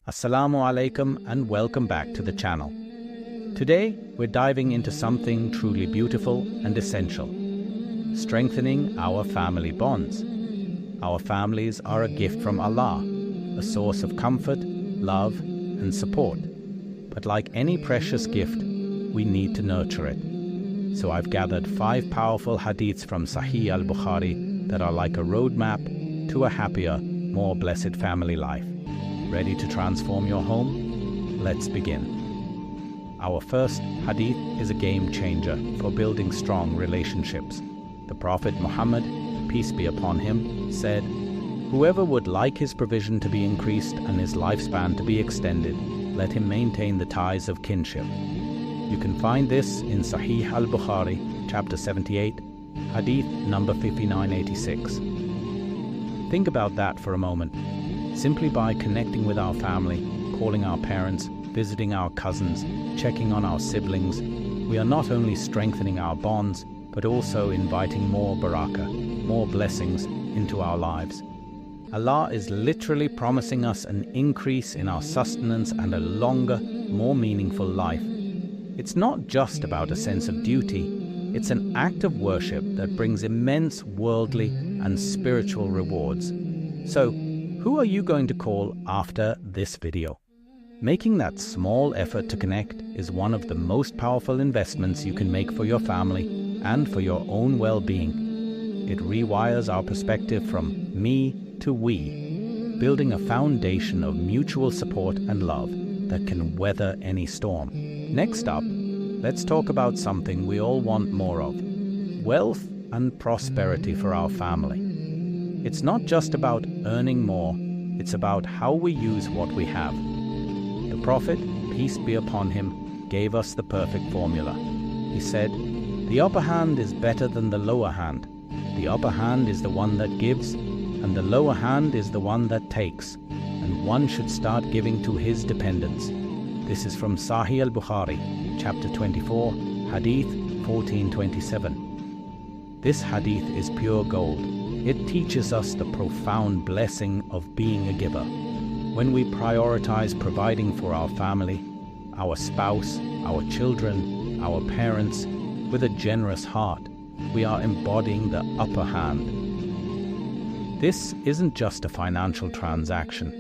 Assalamu alaikum and welcome back to the channel. Today we're diving into something truly beautiful and essential: strengthening our family bonds. Our families are a gift from Allah, a source of comfort, love and support. But like any precious gift, we need to nurture it. So I've gathered 5 powerful hadiths from Shahi al Bukhari that are like a roadmap to a happier, more blessed family life. Ready to transform your home? Let's begin. Our first hadith is a game changer for building strong relationships. The Prophet Muhammad, peace be upon him, said, "Whoever would like his provision to be increased and his lifespan to be extended, let him maintain the ties of kinship." You can find this in Shahi al Bukhari, chapter 78, hadith number 5986. Think about that for a moment. Simply by connecting with our family, calling our parents, visiting our cousins, checking on our siblings, we are not only strengthening our bonds, but also inviting more barakah, more blessings into our lives. Allah is literally promising us an increase in our sustenance and a longer, more meaningful life. It's not just about a sense of duty, it's an act of worship that brings immense worldly and spiritual rewards. So, who are you going to call after this video? Making that small effort to connect is one of the most powerful investments you can make for your family and for your own well-being. It rewires our perspective from me to we, building a foundation of mutual support and love that can weather any storm. Next up, let's talk about something we all want more of: wealth and prosperity for our family. It's not just about earning more, it's about how we use what we have. The Prophet, peace be upon him, gave us the perfect formula. He said, "The upper hand is better than the lower hand. The upper hand is the one that gives, and the lower hand is the one that takes, and one should start giving to his dependents." This is from Shahi al Bukhari, chapter 24, hadith 1427. This hadith is pure gold. It teaches us the profound blessing of being a giver. When we prioritize providing for our family, our spouse, our children, our parents, with a generous heart, we are embodying the upper hand. This isn't just a financial transaction.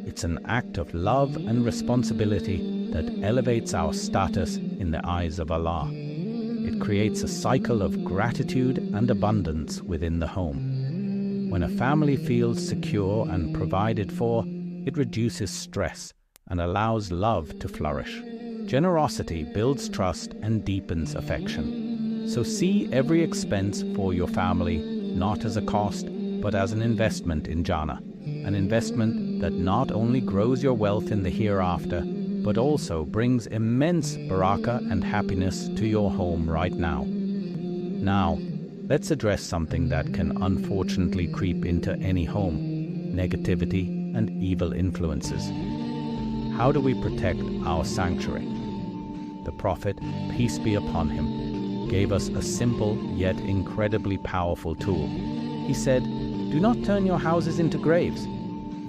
It's an act of love and responsibility that elevates our status in the eyes of Allah. It creates a cycle of gratitude and abundance within the home. When a family feels secure and provided for, it reduces stress and allows love to flourish. Generosity builds trust and deepens affection. So see every expense for your family not as a cost, but as an investment in Jannah, an investment that not only grows your wealth in the hereafter, but also brings immense barakah and happiness to your home right now. Now, let's address something that can unfortunately creep into any home: negativity and evil influences. How do we protect our sanctuary? The Prophet, peace be upon him, gave us a simple yet incredibly powerful tool. He said, "Do not turn your houses into graves.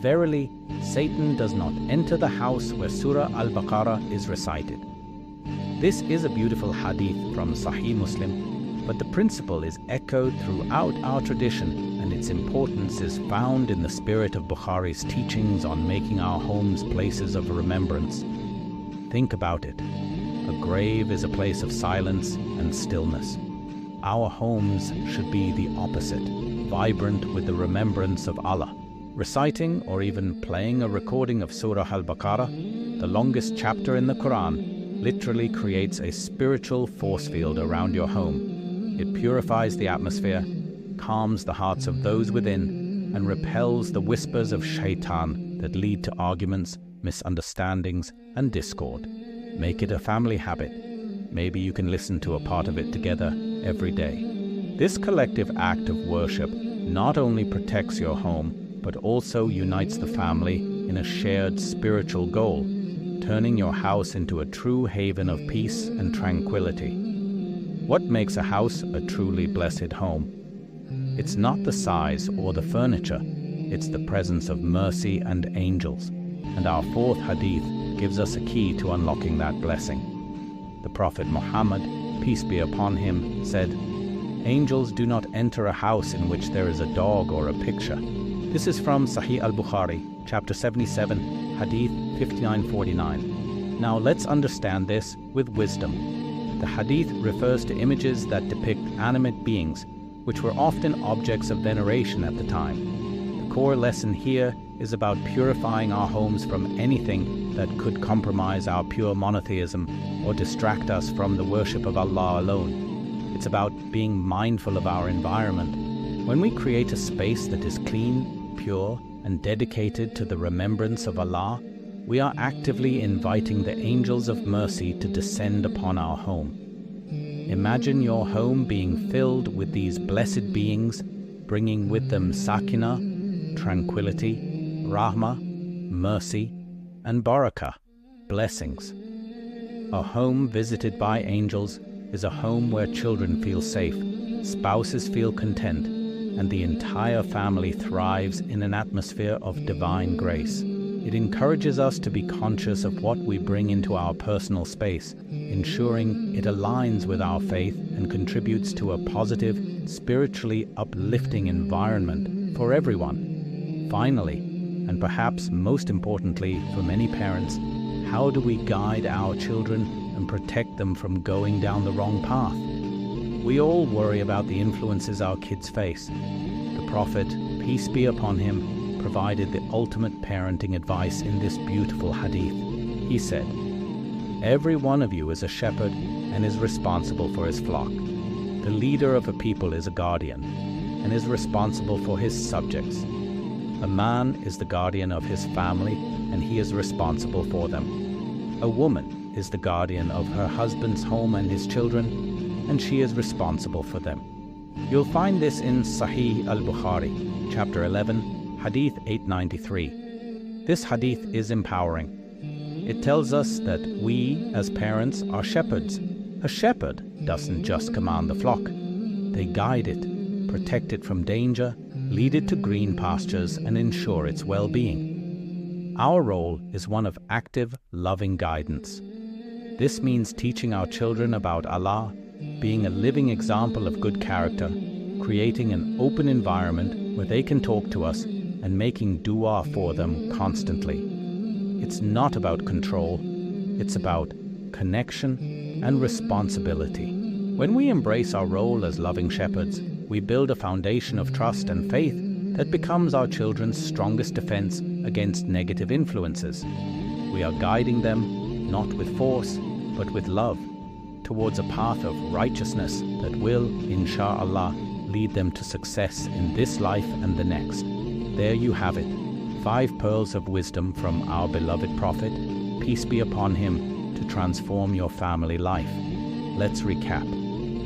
Verily, Satan does not enter the house where Surah Al-Baqarah is recited." This is a beautiful hadith from Sahih Muslim, but the principle is echoed throughout our tradition, and its importance is found in the spirit of Bukhari's teachings on making our homes places of remembrance. Think about it. A grave is a place of silence and stillness. Our homes should be the opposite, vibrant with the remembrance of Allah. Reciting or even playing a recording of Surah Al-Baqarah, the longest chapter in the Quran, literally creates a spiritual force field around your home. It purifies the atmosphere, calms the hearts of those within, and repels the whispers of shaitan that lead to arguments, misunderstandings, and discord. Make it a family habit. Maybe you can listen to a part of it together every day. This collective act of worship not only protects your home, but also unites the family in a shared spiritual goal, turning your house into a true haven of peace and tranquility. What makes a house a truly blessed home? It's not the size or the furniture, it's the presence of mercy and angels. And our fourth hadith gives us a key to unlocking that blessing. The Prophet Muhammad, peace be upon him, said, "Angels do not enter a house in which there is a dog or a picture." This is from Shahi al Bukhari, chapter 77, hadith 5949. Now let's understand this with wisdom. The hadith refers to images that depict animate beings, which were often objects of veneration at the time. The core lesson here is about purifying our homes from anything that could compromise our pure monotheism or distract us from the worship of Allah alone. It's about being mindful of our environment. When we create a space that is clean, pure, and dedicated to the remembrance of Allah, we are actively inviting the angels of mercy to descend upon our home. Imagine your home being filled with these blessed beings, bringing with them sakina, tranquility, rahmah, mercy, and barakah, blessings. A home visited by angels is a home where children feel safe, spouses feel content, and the entire family thrives in an atmosphere of divine grace. It encourages us to be conscious of what we bring into our personal space, ensuring it aligns with our faith and contributes to a positive, spiritually uplifting environment for everyone. Finally, and perhaps most importantly for many parents, how do we guide our children and protect them from going down the wrong path? We all worry about the influences our kids face. The Prophet, peace be upon him, provided the ultimate parenting advice in this beautiful hadith. He said, "Every one of you is a shepherd and is responsible for his flock. The leader of a people is a guardian and is responsible for his subjects. A man is the guardian of his family and he is responsible for them. A woman is the guardian of her husband's home and his children, and she is responsible for them." You'll find this in Shahi al Bukhari, chapter 11, hadith 893. This hadith is empowering. It tells us that we, as parents, are shepherds. A shepherd doesn't just command the flock. They guide it, protect it from danger, lead it to green pastures, and ensure its well-being. Our role is one of active, loving guidance. This means teaching our children about Allah, being a living example of good character, creating an open environment where they can talk to us, and making dua for them constantly. It's not about control, it's about connection and responsibility. When we embrace our role as loving shepherds, we build a foundation of trust and faith that becomes our children's strongest defense against negative influences. We are guiding them, not with force, but with love, towards a path of righteousness that will, insha'Allah, lead them to success in this life and the next. There you have it, 5 pearls of wisdom from our beloved Prophet, peace be upon him, to transform your family life. Let's recap.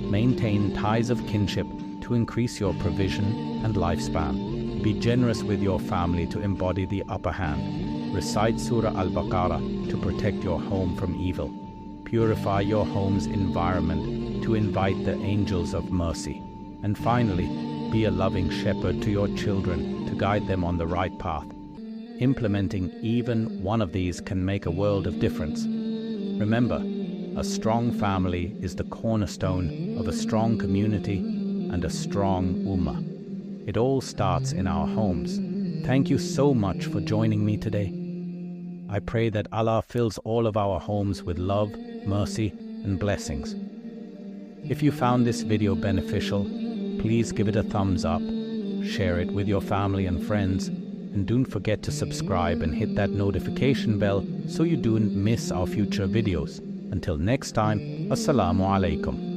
Maintain ties of kinship to increase your provision and lifespan. Be generous with your family to embody the upper hand. Recite Surah Al-Baqarah to protect your home from evil. Purify your home's environment to invite the angels of mercy. And finally, be a loving shepherd to your children to guide them on the right path. Implementing even one of these can make a world of difference. Remember, a strong family is the cornerstone of a strong community and a strong ummah. It all starts in our homes. Thank you so much for joining me today. I pray that Allah fills all of our homes with love, mercy, and blessings. If you found this video beneficial, please give it a thumbs up, share it with your family and friends, and don't forget to subscribe and hit that notification bell so you don't miss our future videos. Until next time, Assalamu alaikum.